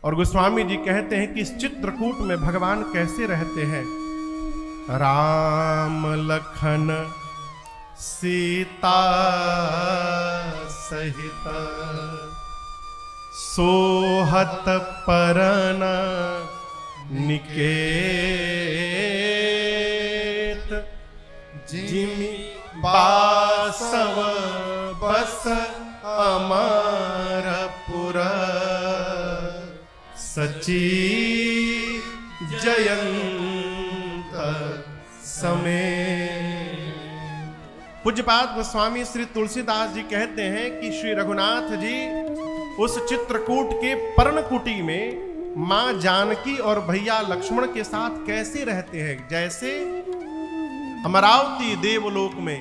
और गोस्वामी जी कहते हैं कि इस चित्रकूट में भगवान कैसे रहते हैं। राम लखन सीता सहित सोहत परन निकेत, जिमि बासव बस अमरपुर, सची जयंत समेत। पूज्यपाद गोस्वामी श्री तुलसीदास जी कहते हैं कि श्री रघुनाथ जी उस चित्रकूट के पर्णकुटी में मां जानकी और भैया लक्ष्मण के साथ कैसे रहते हैं। जैसे अमरावती देवलोक में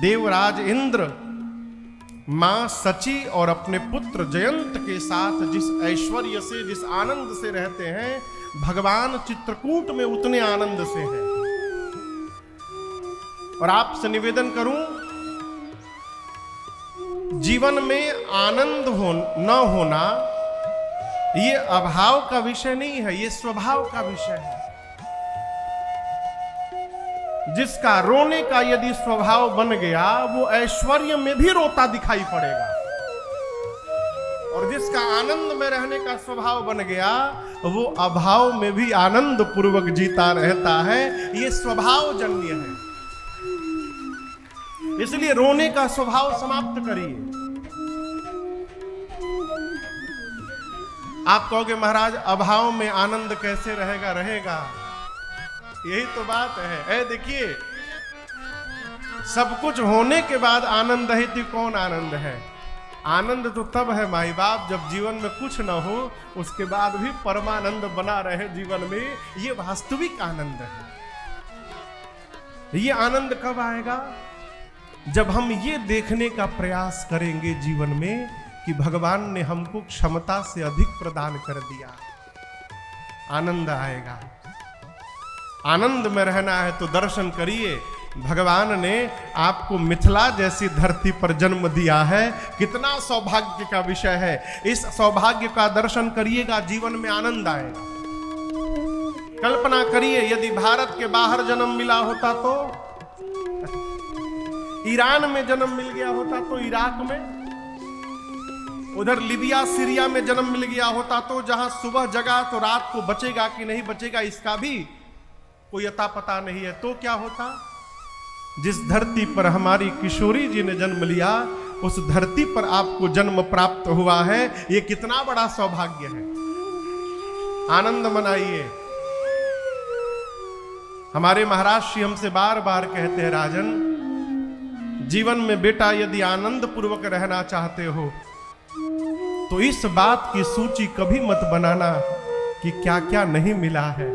देवराज इंद्र मां सची और अपने पुत्र जयंत के साथ जिस ऐश्वर्य से, जिस आनंद से रहते हैं, भगवान चित्रकूट में उतने आनंद से हैं। और आपसे निवेदन करूं, जीवन में आनंद न होना ये अभाव का विषय नहीं है, ये स्वभाव का विषय है। जिसका रोने का यदि स्वभाव बन गया वो ऐश्वर्य में भी रोता दिखाई पड़ेगा, और जिसका आनंद में रहने का स्वभाव बन गया वो अभाव में भी आनंद पूर्वक जीता रहता है। ये स्वभाव जन्य है। इसलिए रोने का स्वभाव समाप्त करिए। आप कहोगे महाराज अभाव में आनंद कैसे रहेगा? रहेगा, यही तो बात है। देखिए, सब कुछ होने के बाद आनंद है तो कौन आनंद है? आनंद तो तब है माई बाप जब जीवन में कुछ न हो, उसके बाद भी परमानंद बना रहे जीवन में। ये वास्तविक आनंद है। ये आनंद कब आएगा? जब हम ये देखने का प्रयास करेंगे जीवन में कि भगवान ने हमको क्षमता से अधिक प्रदान कर दिया, आनंद आएगा। आनंद में रहना है तो दर्शन करिए। भगवान ने आपको मिथिला जैसी धरती पर जन्म दिया है, कितना सौभाग्य का विषय है। इस सौभाग्य का दर्शन करिएगा, जीवन में आनंद आएगा। कल्पना करिए यदि भारत के बाहर जन्म मिला होता तो, ईरान में जन्म मिल गया होता तो, इराक में, उधर लीबिया सीरिया में जन्म मिल गया होता तो, जहां सुबह जगा तो रात को बचेगा कि नहीं बचेगा इसका भी कोई अता पता नहीं है, तो क्या होता? जिस धरती पर हमारी किशोरी जी ने जन्म लिया, उस धरती पर आपको जन्म प्राप्त हुआ है। ये कितना बड़ा सौभाग्य है। आनंद मनाइए। हमारे महाराज श्री हमसे बार बार कहते हैं, राजन, जीवन में बेटा यदि आनंद पूर्वक रहना चाहते हो तो इस बात की सूची कभी मत बनाना कि क्या क्या नहीं मिला है।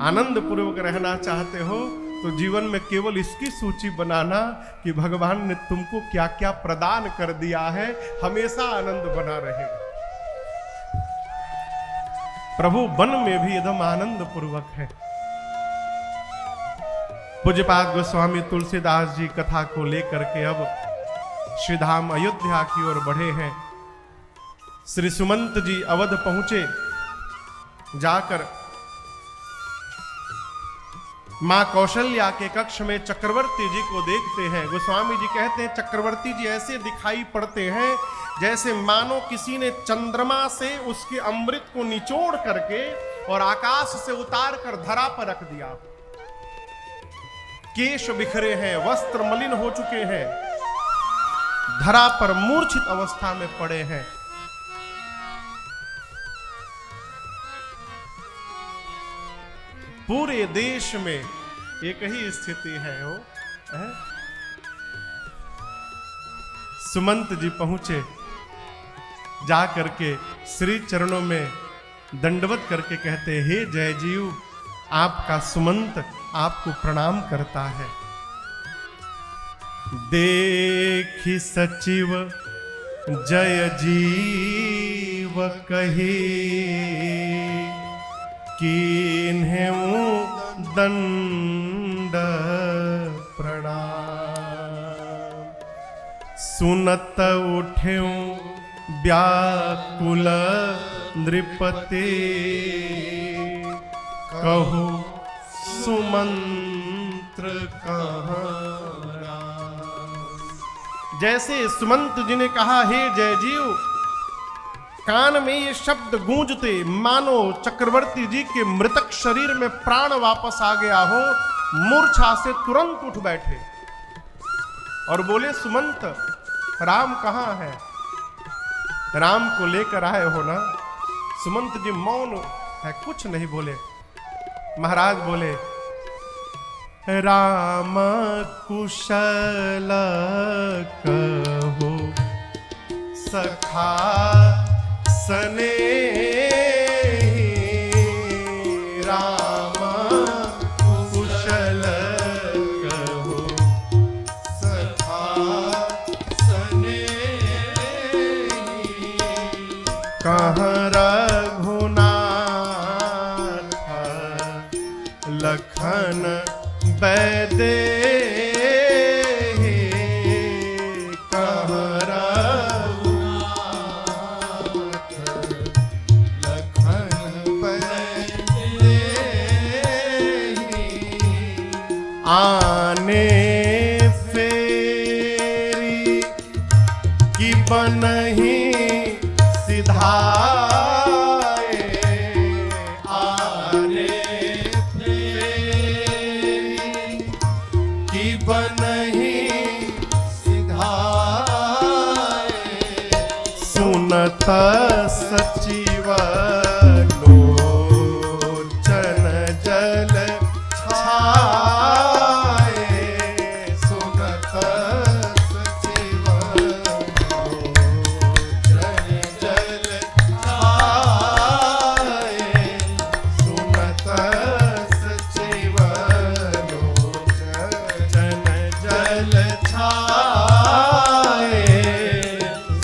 आनंद पूर्वक रहना चाहते हो तो जीवन में केवल इसकी सूची बनाना कि भगवान ने तुमको क्या क्या प्रदान कर दिया है। हमेशा आनंद बना रहेगा। प्रभु वन में भी एकदम आनंद पूर्वक है। पूज्यपाद गोस्वामी तुलसीदास जी कथा को लेकर के अब श्रीधाम अयोध्या की ओर बढ़े हैं। श्री सुमंत जी अवध पहुंचे। जाकर मां कौशल्या के कक्ष में चक्रवर्ती जी को देखते हैं। गोस्वामी जी कहते हैं चक्रवर्ती जी ऐसे दिखाई पड़ते हैं जैसे मानो किसी ने चंद्रमा से उसके अमृत को निचोड़ करके और आकाश से उतार कर धरा पर रख दिया। केश बिखरे हैं, वस्त्र मलिन हो चुके हैं, धरा पर मूर्छित अवस्था में पड़े हैं। पूरे देश में एक ही स्थिति है वो है? सुमंत जी पहुंचे। जा करके श्री चरणों में दंडवत करके कहते, हे जय जीव, आपका सुमंत आपको प्रणाम करता है। देखी सचिव जय जीव कही, कीन्हेऊ दंड प्रणाम। सुनत उठेऊ व्याकुल नृपते कहो सुमंत्र कहाँ राम। जैसे सुमंत जी ने कहा, हे जय जीव, कान में ये शब्द गूंजते मानो चक्रवर्ती जी के मृतक शरीर में प्राण वापस आ गया हो, मूर्छा से तुरंत उठ बैठे और बोले, सुमंत राम कहाँ है? राम को लेकर आए हो ना? सुमंत जी मौन है, कुछ नहीं बोले। महाराज बोले, राम कुशल कहो सखा सने, राम कुशल कहो सखा सने, कहाँ रघुनाथ लखन बैदे, कहाँ रघुनाथ लखन बैदे, आने फेरी की बनही सिधाए, आने फेरी की बनही सिधाए, सुनत सचिव लोचन जल छाए, सुनत सचिव लोचन जल छाए, सुनत सचिव लोचन जल छाए,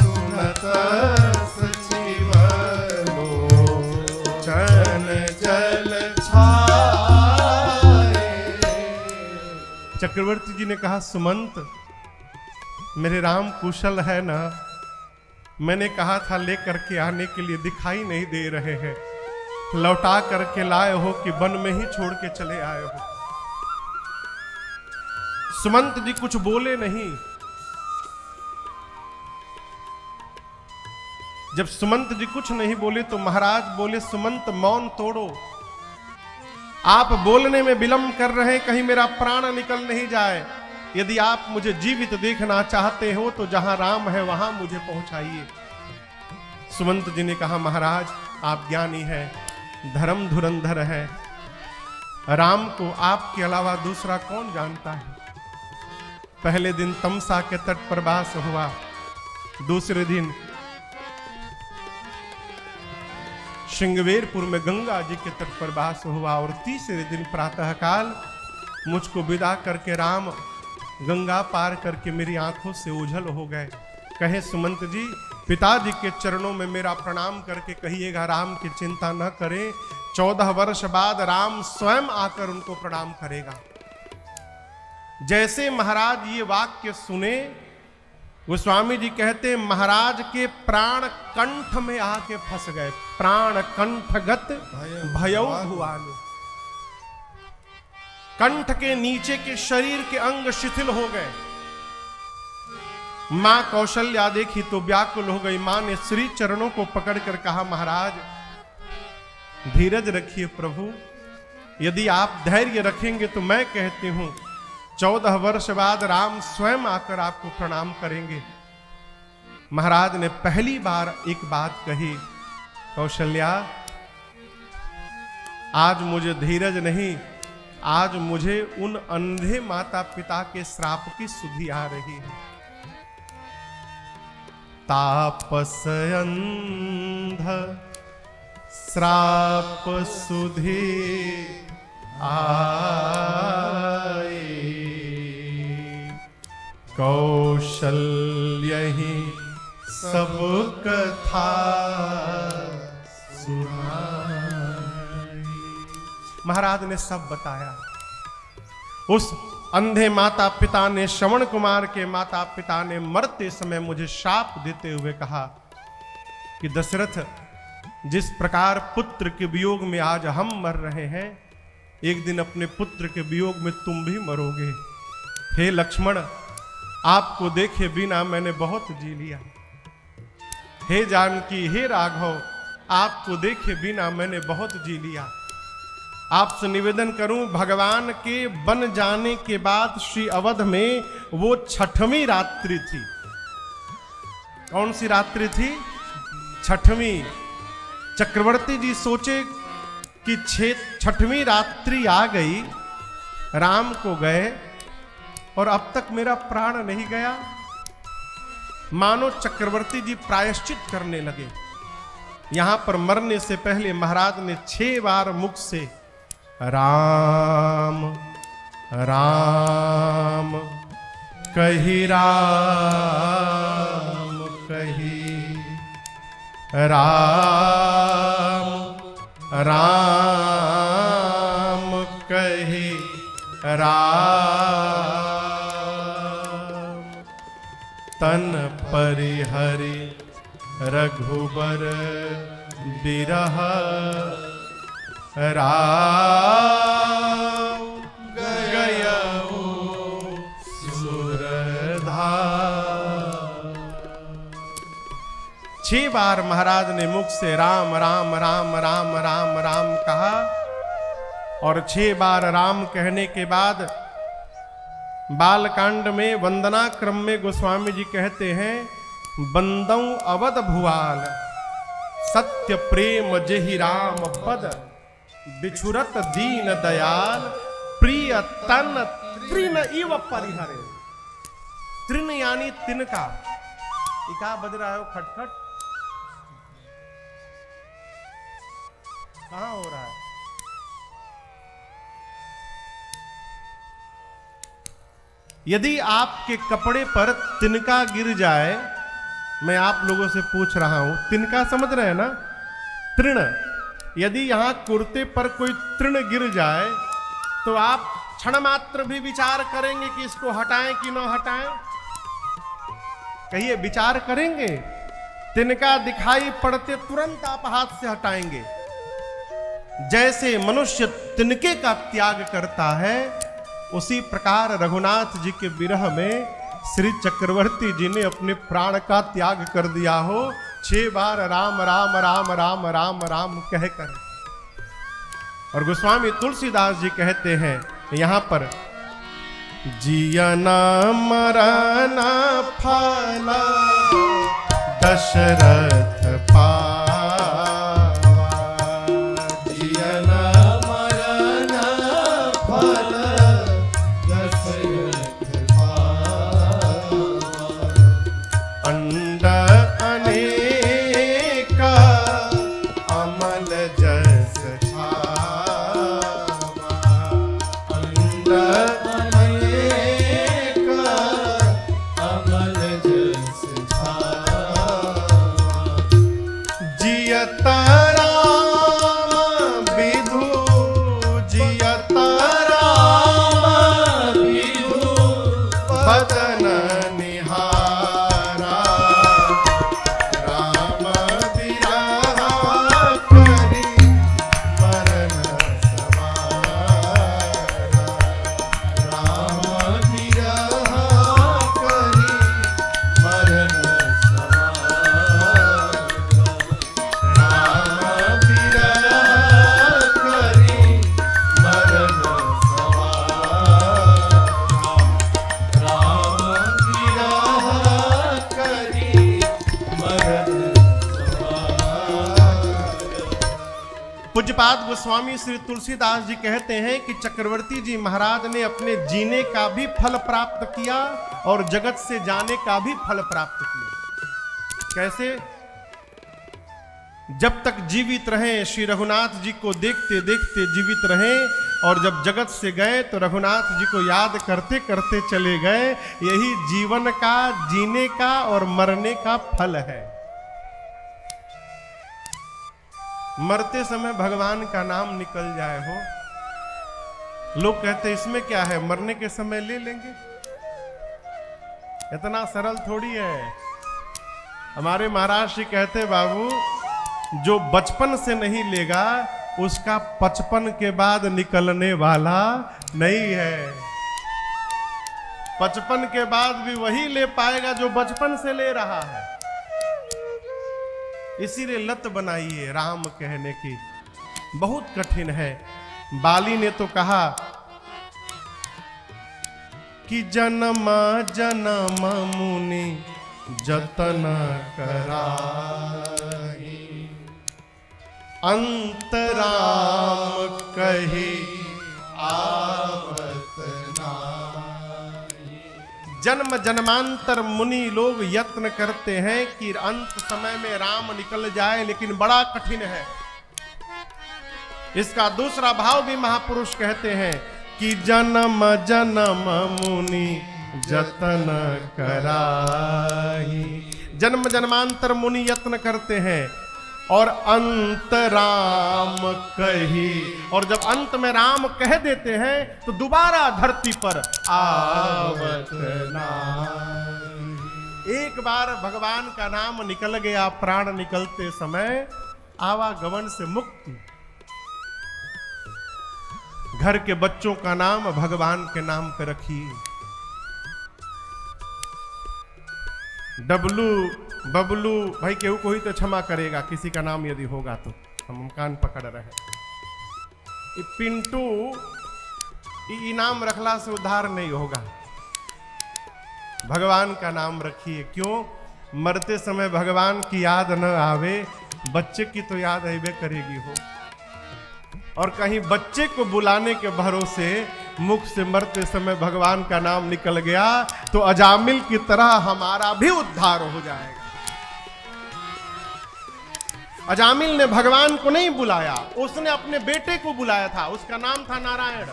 सुनत सचिव लोचन जल छाए। चक्रवर्ती जी ने कहा, सुमंत मेरे राम कुशल है ना? मैंने कहा था लेकर के आने के लिए, दिखाई नहीं दे रहे हैं। लौटा करके लाए हो कि वन में ही छोड़ के चले आए हो? सुमंत जी कुछ बोले नहीं। जब सुमंत जी कुछ नहीं बोले तो महाराज बोले, सुमंत मौन तोड़ो, आप बोलने में विलंब कर रहे हैं, कहीं मेरा प्राण निकल नहीं जाए। यदि आप मुझे जीवित देखना चाहते हो तो जहां राम है वहां मुझे पहुंचाइए। सुमंत जी ने कहा, महाराज आप ज्ञानी हैं, धर्म धुरंधर है, राम को आपके अलावा दूसरा कौन जानता है? पहले दिन तमसा के तट पर वास हुआ, दूसरे दिन श्रृंगवेरपुर में गंगा जी के तट पर वास हुआ, और तीसरे दिन प्रातःकाल मुझको विदा करके राम गंगा पार करके मेरी आंखों से ओझल हो गए। कहे सुमंत जी, पिताजी के चरणों में मेरा प्रणाम करके कहिएगा राम की चिंता न करें, 14 वर्ष बाद राम स्वयं आकर उनको प्रणाम करेगा। जैसे महाराज ये वाक्य सुने, गोस्वामी जी कहते महाराज के प्राण कंठ में आके फंस गए, प्राण कंठगत भयौ भुआनु। कंठ के नीचे के शरीर के अंग शिथिल हो गए। मां कौशल्या देखी तो व्याकुल हो गई। मां ने श्री चरणों को पकड़कर कहा, महाराज धीरज रखिए प्रभु, यदि आप धैर्य रखेंगे तो मैं कहती हूं 14 वर्ष बाद राम स्वयं आकर आपको प्रणाम करेंगे। महाराज ने पहली बार एक बात कही, कौशल्या आज मुझे धीरज नहीं, आज मुझे उन अंधे माता पिता के श्राप की सुधि आ रही है। तापस अंध श्राप सुधि आए, कौशल्य ही सब कथा सुनाई। महाराज ने सब बताया। उस अंधे माता पिता ने, श्रवण कुमार के माता पिता ने मरते समय मुझे शाप देते हुए कहा कि दशरथ, जिस प्रकार पुत्र के वियोग में आज हम मर रहे हैं, एक दिन अपने पुत्र के वियोग में तुम भी मरोगे। हे लक्ष्मण, आपको देखे बिना मैंने बहुत जी लिया। हे जानकी, हे राघव, आपको देखे बिना मैंने बहुत जी लिया। आपसे निवेदन करूं, भगवान के बन जाने के बाद श्री अवध में वो 6वीं रात्रि थी। कौन सी रात्रि थी? 6वीं। चक्रवर्ती जी सोचे कि 6वीं रात्रि आ गई, राम को गए और अब तक मेरा प्राण नहीं गया। मानो चक्रवर्ती जी प्रायश्चित करने लगे। यहां पर मरने से पहले महाराज ने 6 बार मुख से राम राम कही, राम कही, राम राम कही, राम तन परिहरि रघुबर बिरह, राम गयऊ सुरधार। 6 बार महाराज ने मुख से राम राम राम राम राम राम कहा और 6 बार राम कहने के बाद बालकांड में वंदना क्रम में गोस्वामी जी कहते हैं, बंदौ अवध भुआल सत्य प्रेम जेहि राम पद, बिछुरत दीन दयाल प्रिय तन तृण इव परिहरे। तृण यानी तिनका। इका बज रहा है खटखट, कहां हो रहा है? यदि आपके कपड़े पर तिनका गिर जाए, मैं आप लोगों से पूछ रहा हूं, तिनका समझ रहे हैं ना? तृण। यदि यहां कुर्ते पर कोई तृण गिर जाए तो आप क्षण मात्र भी विचार करेंगे कि इसको हटाएं कि न हटाएं? कहिए, विचार करेंगे? तिनका दिखाई पड़ते तुरंत आप हाथ से हटाएंगे। जैसे मनुष्य तिनके का त्याग करता है, उसी प्रकार रघुनाथ जी के विरह में श्री चक्रवर्ती जी ने अपने प्राण का त्याग कर दिया हो। 6 बार राम राम राम राम राम राम कहकर। और गोस्वामी तुलसीदास जी कहते हैं यहां पर, जियना मरना फला दशरथ पावा, जियना मरना फला दशरथ पावा, अंड अनेका अमल जस छावा, अंड अनेका अमल जस छावा, जियत राम विधु, जियत राम विधु बदन निहारा, राम विरह करि मरन सवारा, राम विरह करि मरन सवारा, राम विरह करि मरन सवारा, राम विरह करि मरन सवारा। पूज्यपाद गोस्वामी श्री तुलसीदास जी कहते हैं कि चक्रवर्ती जी महाराज ने अपने जीने का भी फल प्राप्त किया और जगत से जाने का भी फल प्राप्त किया। कैसे? जब तक जीवित रहे श्री रघुनाथ जी को देखते देखते जीवित रहे, और जब जगत से गए तो रघुनाथ जी को याद करते करते चले गए। यही जीवन का, जीने का और मरने का फल है। मरते समय भगवान का नाम निकल जाए हो, लोग कहते इसमें क्या है, मरने के समय ले लेंगे। इतना सरल थोड़ी है। हमारे महाराज जी कहते बाबू, जो बचपन से नहीं लेगा उसका 55 के बाद निकलने वाला नहीं है। 55 के बाद भी वही ले पाएगा जो बचपन से ले रहा है। इसीलिए लत बनाइए राम कहने की, बहुत कठिन है। बाली ने तो कहा कि जन्म जन्म मुनि जतन कराही, अंतराम कही आवत नाही। जन्म जन्मांतर मुनि लोग यत्न करते हैं कि अंत समय में राम निकल जाए, लेकिन बड़ा कठिन है। इसका दूसरा भाव भी महापुरुष कहते हैं कि जन्म जन्म मुनि जतन कराही। जन्म जन्मांतर मुनि यत्न करते हैं और अंत राम कही, और जब अंत में राम कह देते हैं तो दोबारा धरती पर आवत नाही। एक बार भगवान का नाम निकल गया, प्राण निकलते समय आवागमन से मुक्ति। घर के बच्चों का नाम भगवान के नाम पे रखिए। डबलू बबलू, भाई केहू को ही तो क्षमा करेगा, किसी का नाम यदि होगा तो हम कान पकड़ रहे। पिंटू इनाम रखला से उद्धार नहीं होगा। भगवान का नाम रखिए। क्यों? मरते समय भगवान की याद न आवे, बच्चे की तो याद आवे करेगी हो। और कहीं बच्चे को बुलाने के भरोसे मुख से मरते समय भगवान का नाम निकल गया तो अजामिल की तरह हमारा भी उद्धार हो जाएगा। अजामिल ने भगवान को नहीं बुलाया, उसने अपने बेटे को बुलाया था। उसका नाम था नारायण।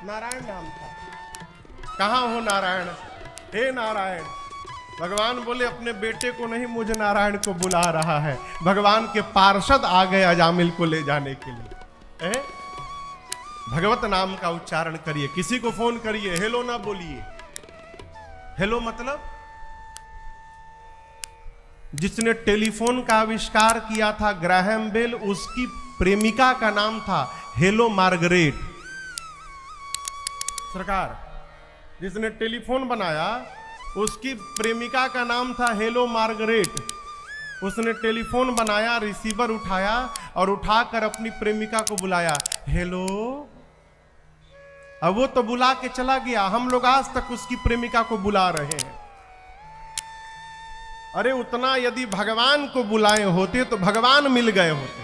नारायण नाम था। कहां हो नारायण? हे नारायण। भगवान बोले अपने बेटे को नहीं, मुझे नारायण को बुला रहा है। भगवान के पार्षद आ गए अजामिल को ले जाने के लिए। भगवत नाम का उच्चारण करिए। किसी को फोन करिए, हेलो ना बोलिए। हेलो मतलब जिसने टेलीफोन का आविष्कार किया था ग्राहम बेल, उसकी प्रेमिका का नाम था हेलो मार्गरेट। सरकार, जिसने टेलीफोन बनाया उसकी प्रेमिका का नाम था हेलो मार्गरेट। उसने टेलीफोन बनाया, रिसीवर उठाया और उठाकर अपनी प्रेमिका को बुलाया, हेलो। अब वो तो बुला के चला गया, हम लोग आज तक उसकी प्रेमिका को बुला रहे हैं। अरे उतना यदि भगवान को बुलाए होते तो भगवान मिल गए होते।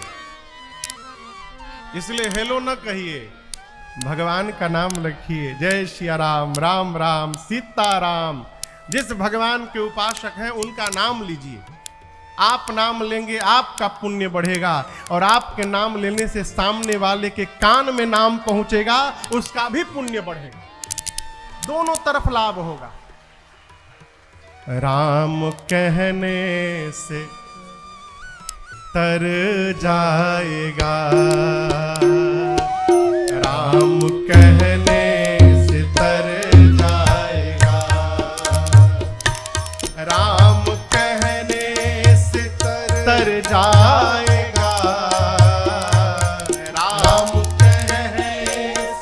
इसलिए हेलो न कहिए, भगवान का नाम रखिए। जय सिया राम, राम राम सीताराम। जिस भगवान के उपासक हैं उनका नाम लीजिए। आप नाम लेंगे आपका पुण्य बढ़ेगा, और आपके नाम लेने से सामने वाले के कान में नाम पहुंचेगा, उसका भी पुण्य बढ़ेगा। दोनों तरफ लाभ होगा। राम कहने से तर जाएगा, राम कहने से तर जाएगा, राम कहने से तर जाएगा, राम कहने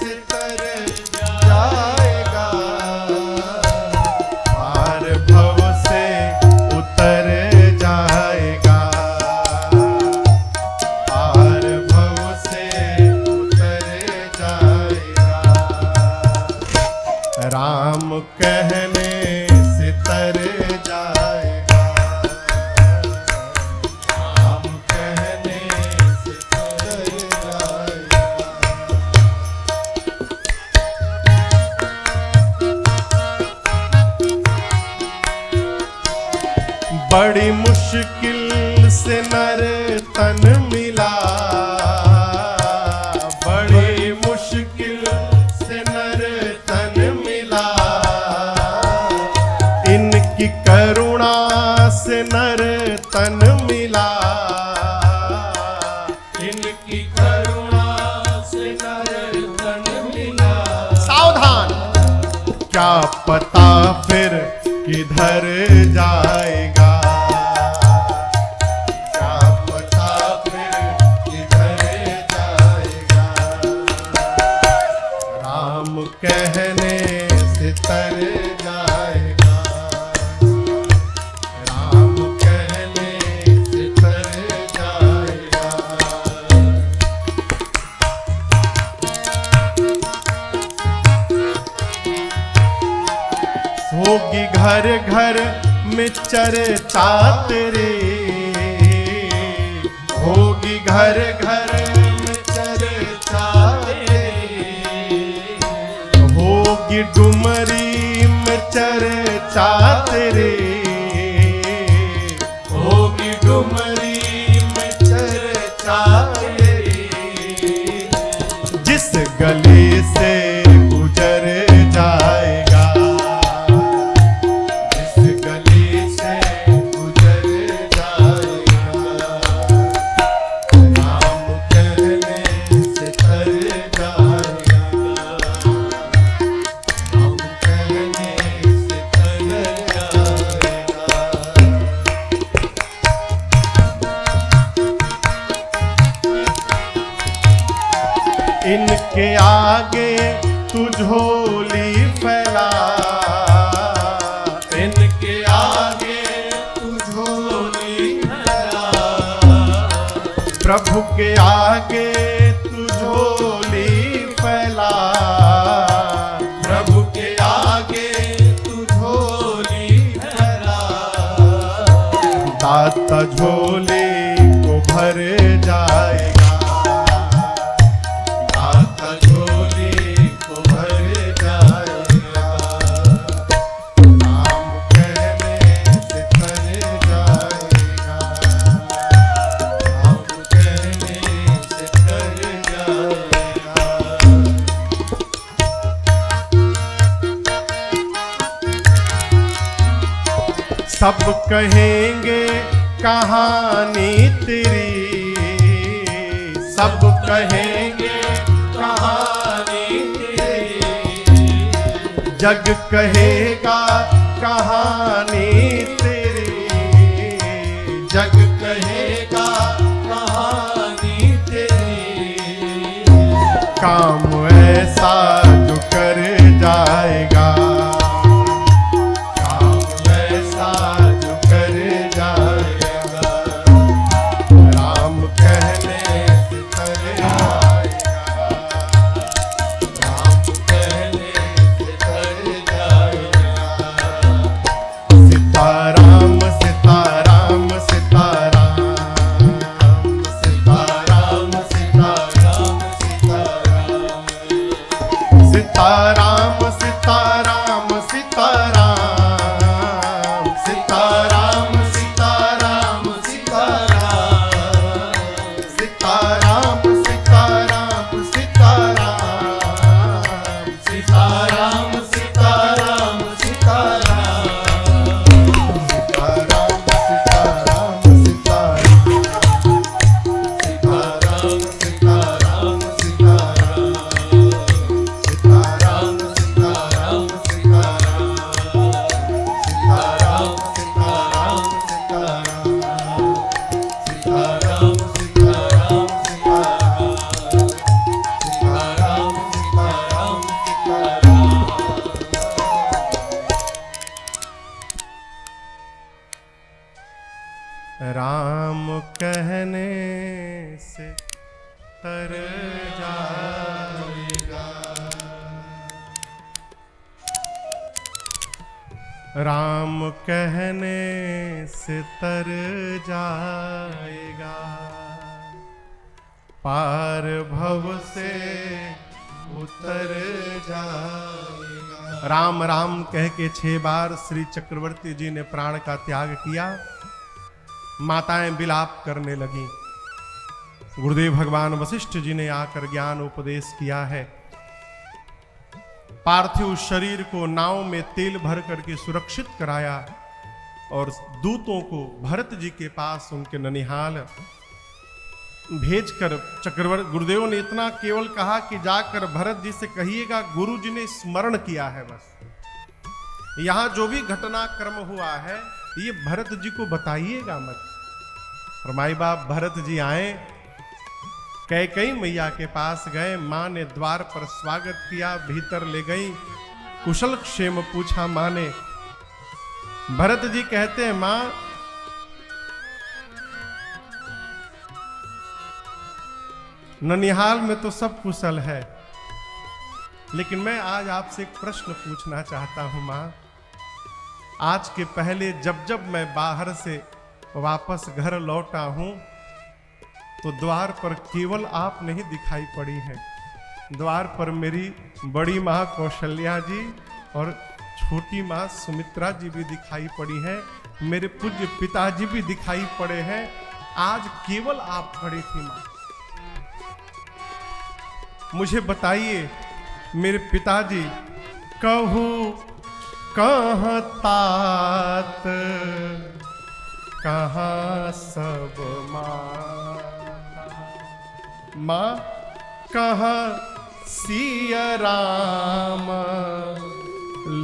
से तर जाएगा, पार भव से उतर जाएगा, पार भव से उतर जाएगा, राम कहने से तर जाएगा, राम कहने से तर जाएगा। बड़ी मुश्किल से नर तन मिला, बड़ी मुश्किल से नर तन मिला, इनकी करुणा से नर तन मिला, इनकी करुणा से नर तन मिला। सावधान, क्या पता फिर किधर जाएगा, क्या पता फिर किधर जाएगा। राम कहने से तर जाएगा, राम कहने से तर जाएगा। होगी घर घर में चर्चा तेरे, होगी घर घर में चर्चा तेरे, होगी डुमरी में चर्चा तेरे, होगी डुमरी में चर्चा तेरे। जिस गली से गुजर जाएगा, जिस गली से गुजर जाएगा, राम कहने से तर जाएगा, राम कहने से तर जाएगा। इनके आगे तू झोली फैला, इनके आगे तू झोली फैला, प्रभु के आगे तू झोली फैला, प्रभु के आगे तू झोली फैला। दाता झोली को भर जाएगा, दाता झोली को भर जाएगा, राम कहने से तर जाएगा, राम कहने से तर जाएगा। सब कहेंगे कहानी तेरी, सब कहेंगे कहानी तेरी, जग कहेगा कहानी तेरी, जग कहेगा कहानी तेरी। काम ऐसा जो कर जाएगा, काम ऐसा जो कर जाएगा, राम कहने से तर जाएगा, राम कहने से तर जाएगा। सीताराम सीताराम सीताराम, सीताराम सीताराम सीताराम, सीताराम सीताराम सीताराम, सीताराम सीताराम सीताराम, सीताराम सीताराम सीताराम, सीताराम सीताराम सीताराम, सीताराम सीताराम सीताराम, सीताराम सीताराम सीताराम, सीताराम सीताराम राम कहने से तर जाएगा, राम कहने से तर जाएगा, पार भव से उतर जाएगा। राम राम कह के 6 बार श्री चक्रवर्ती जी ने प्राण का त्याग किया। माताएं विलाप करने लगी। गुरुदेव भगवान वशिष्ठ जी ने आकर ज्ञान उपदेश किया है। पार्थिव शरीर को नाव में तेल भर करके सुरक्षित कराया और दूतों को भरत जी के पास उनके ननिहाल भेजकर चक्रवर्ती गुरुदेव ने इतना केवल कहा कि जाकर भरत जी से कहिएगा गुरु जी ने स्मरण किया है बस। यहां जो भी घटनाक्रम हुआ है ये भरत जी को बताइएगा मत। और माई बाप भरत जी आए, कैकेयी मैया के पास गए, मां ने द्वार पर स्वागत किया, भीतर ले गई, कुशल क्षेम पूछा मां ने। भरत जी कहते हैं मां ननिहाल में तो सब कुशल है, लेकिन मैं आज आपसे एक प्रश्न पूछना चाहता हूं मां। आज के पहले जब जब मैं बाहर से वापस घर लौटा हूं तो द्वार पर केवल आप नहीं दिखाई पड़ी हैं, द्वार पर मेरी बड़ी मां कौशल्या जी और छोटी मां सुमित्रा जी भी दिखाई पड़ी हैं, मेरे पूज्य पिताजी भी दिखाई पड़े हैं, आज केवल आप खड़ी थी मां। मुझे बताइए मेरे पिताजी, कहू कहाँ तात कहाँ सब माँ कहाँ सिया राम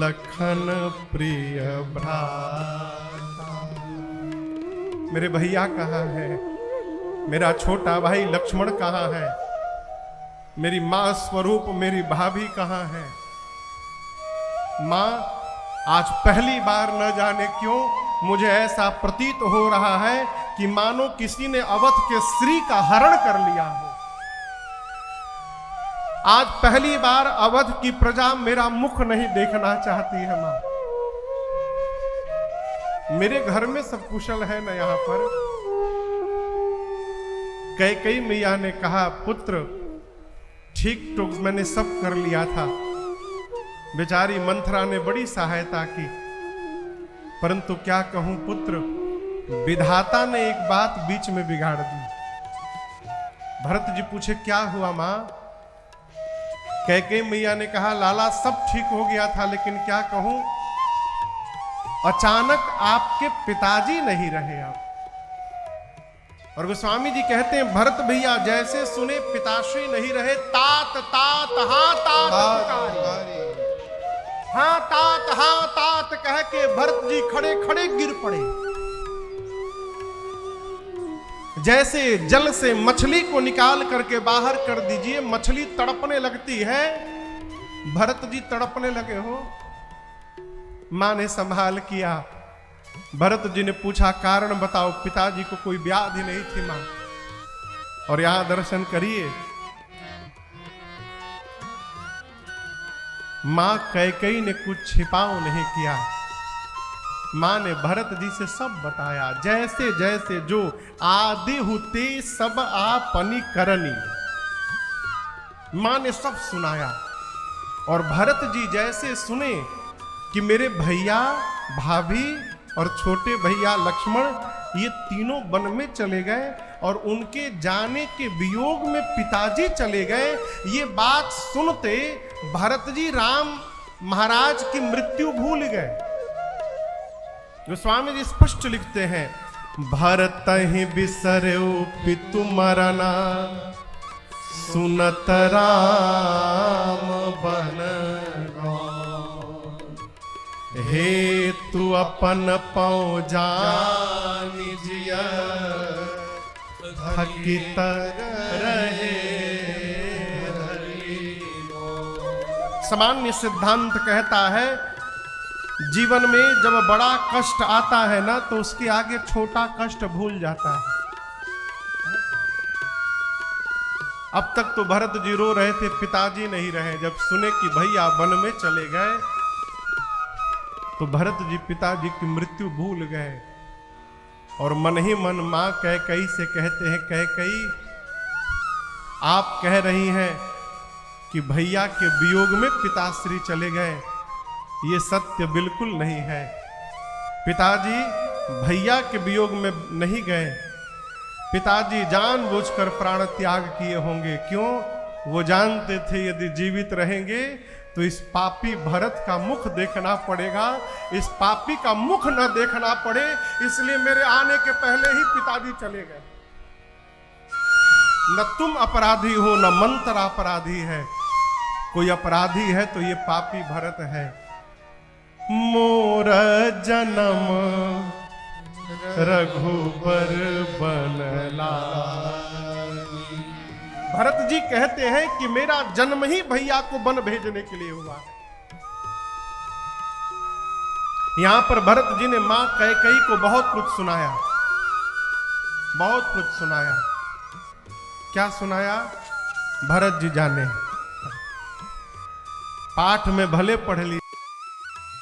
लखन प्रिय भ्राता। मेरे भैया कहाँ है, मेरा छोटा भाई लक्ष्मण कहाँ है, मेरी मां स्वरूप मेरी भाभी कहाँ है। मां आज पहली बार न जाने क्यों मुझे ऐसा प्रतीत हो रहा है कि मानो किसी ने अवध के श्री का हरण कर लिया हो। आज पहली बार अवध की प्रजा मेरा मुख नहीं देखना चाहती है मां। मेरे घर में सब कुशल है ना यहाँ पर। कैकेयी मैया ने कहा पुत्र ठीक तो मैंने सब कर लिया था, बेचारी मंथरा ने बड़ी सहायता की, परंतु क्या कहूं पुत्र, विधाता ने एक बात बीच में बिगाड़ दी। भरत जी पूछे क्या हुआ मां। कैकेयी मैया ने कहा लाला सब ठीक हो गया था, लेकिन क्या कहूं अचानक आपके पिताजी नहीं रहे आप। और गोस्वामी जी कहते हैं भरत भैया जैसे सुने पिताश्री नहीं रहे, तात तात हाँ तात पुकारे, हाँ तात कह के भरत जी खड़े खड़े गिर पड़े। जैसे जल से मछली को निकाल करके बाहर कर दीजिए, मछली तड़पने लगती है, भरत जी तड़पने लगे हो। मां ने संभाल किया। भरत जी ने पूछा कारण बताओ, पिताजी को कोई व्याधि नहीं थी मां। और यहां दर्शन करिए, मां कैकेयी ने कुछ छिपाव नहीं किया। मां ने भरत जी से सब बताया, जैसे जैसे जो आदि हुते सब आपनी करनी, मां ने सब सुनाया। और भरत जी जैसे सुने कि मेरे भैया भाभी और छोटे भैया लक्ष्मण ये तीनों वन में चले गए और उनके जाने के वियोग में पिताजी चले गए, ये बात सुनते भरत जी राम महाराज की मृत्यु भूल गए। गोस्वामी जी स्पष्ट लिखते हैं, भरत ही बिसर्यो पितु मरना, सुनत राम बन हे तू अपन पौ जानि जिया थकित रहे। सामान्य सिद्धांत कहता है जीवन में जब बड़ा कष्ट आता है ना तो उसके आगे छोटा कष्ट भूल जाता है। अब तक तो भरत जी रो रहे थे पिताजी नहीं रहे, जब सुने कि भैया वन में चले गए तो भरत जी पिताजी की मृत्यु भूल गए। और मन ही मन मां कैकेयी से कहते हैं, कैकेयी आप कह रही हैं कि भैया के वियोग में पिताश्री चले गए, ये सत्य बिल्कुल नहीं है। पिताजी भैया के वियोग में नहीं गए, पिताजी जानबूझकर प्राण त्याग किए होंगे। क्यों? वो जानते थे यदि जीवित रहेंगे तो इस पापी भरत का मुख देखना पड़ेगा, इस पापी का मुख न देखना पड़े, इसलिए मेरे आने के पहले ही पिताजी चले गए। न तुम अपराधी हो न मंत्र अपराधी है, कोई अपराधी है तो ये पापी भरत है। मोर जन्म रघुबर बनला। भरत जी कहते हैं कि मेरा जन्म ही भैया को वन भेजने के लिए हुआ। यहां पर भरत जी ने मां कैकेयी को बहुत कुछ सुनाया, बहुत कुछ सुनाया। क्या सुनाया भरत जी जाने, पाठ में भले पढ़ ली।